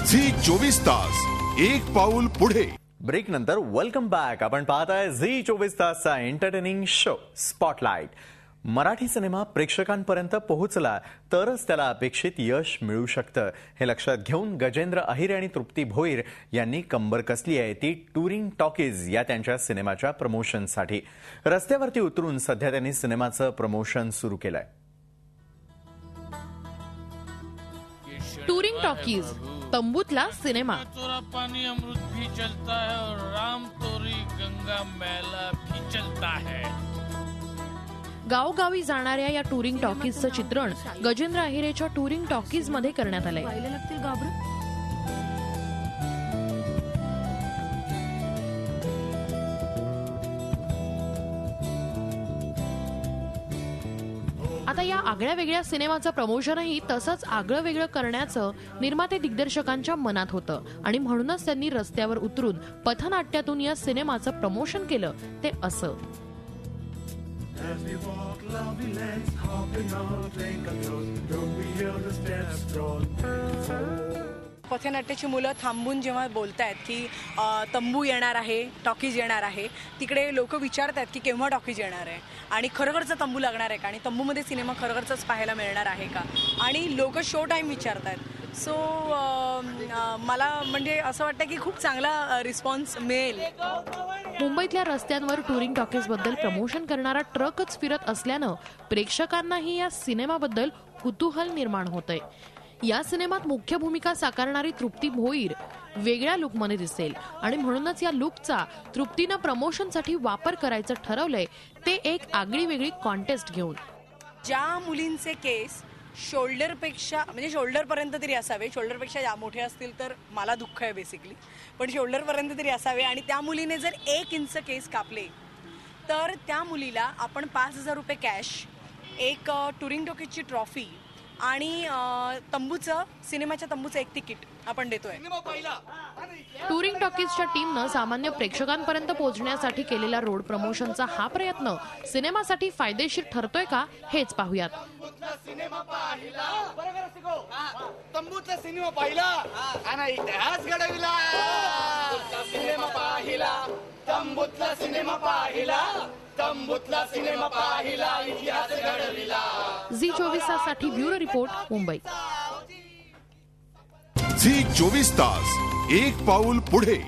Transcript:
Zee 24 तास एक पाऊल पुढे। ब्रेक नंतर वेलकम बॅक। आपण पाहताय झी 24 तासचा entertaining show spotlight. Marathi cinema प्रेक्षकांपर्यंत पोहोचला तरच त्याला अपेक्षित यश मिळू शकतं, हे लक्षात घेऊन गजेंद्र अहिरे आणि तृप्ती भोईर यांनी कंबर कसली आहे ती टूरिंग टॉकीज या त्यांच्या सिनेमाच्या प्रमोशनसाठी। रस्त्यावरती उतरून सध्या त्यांनी सिनेमाचं प्रमोशन सुरू केलंय। टूरिंग टॉकीज तंबूतला सिनेमा। पानी अमृत भी चलता है और राम तोरी गंगा मैला भी चलता है। गावगावी जाणाऱ्या या टूरिंग टॉकीजचं चित्रण गजेंद्र अहिरेच्या टूरिंग टॉकीज मध्ये करण्यात आलंय। आता या आगळ्या वेगळ्या सिनेमाचं प्रमोशनही तसंच आगळं वेगळं करण्याचं निर्माते दिग्दर्शकांच्या मनात होतं आणि म्हणूनच त्यांनी रस्त्यावर उतरून पथनाट्यातून या सिनेमाचं प्रमोशन केलं ते असं। पथनाट्याची मुलं थांबून जेव्हा बोलतायत की तंबू येणार आहे, टॉकीज येणार आहे, तिकडे लोक विचारतात की केव्हा टॉकीज येणार आहे आणि खरोखरचा तंबू लागणार आहे का आणि तंबूमध्ये सिनेमा खरोखरच पाहायला मिळणार आहे का आणि लोक शो टाइम विचारतात। सो मला म्हणजे असं वाटतं की खूप चांगला रिस्पॉन्स मिळेल। मुंबईतल्या रस्त्यांवर टूरिंग टॉकीज बद्दल प्रमोशन करणारा ट्रकच फिरत असल्यानं प्रेक्षकांनाही या सिनेमाबद्दल कुतूहल निर्माण होतंय। या सिनेमात मुख्य भूमिका साकारणारी तृप्ती भोईर वेगळ्या लुकमध्ये दिसेल आणि म्हणूनच या लुकचा तृप्तीनं प्रमोशनसाठी वापर करायचं ठरवलंय, ते एक आगळी वेगळी कॉन्टेस्ट घेऊन। ज्या मुलींचे केस शोल्डरपेक्षा म्हणजे शोल्डरपर्यंत तरी असावे, शोल्डरपेक्षा मोठे असतील तर मला दुःख आहे बेसिकली, पण शोल्डरपर्यंत तरी असावे आणि त्या मुलीने जर 1 इंच केस कापले तर त्या मुलीला आपण 5,000 रुपये कॅश, एक टूरिंग टॉकीजची ट्रॉफी आणि सिनेमाच्या तंबूचं एक तिकीट आपण देतोय। टूरिंग टॉकीजच्या टीमनं सामान्य प्रेक्षकांपर्यंत पोहोचण्यासाठी केलेला रोड प्रमोशनचा हा प्रयत्न सिनेमासाठी फायदेशीर ठरतोय का हेच पाहूयात। तंबूतला सिनेमा पाहिला आणि इतिहास घडविला। सिनेमा पाहिला, तंबूतला सिनेमा पाहिला, तंबूतला सिनेमा पाहिला, इतिहास घडविला। झी 24 ताससाठी ब्युरो रिपोर्ट, मुंबई। झी 24 तास एक पाऊल पुढे।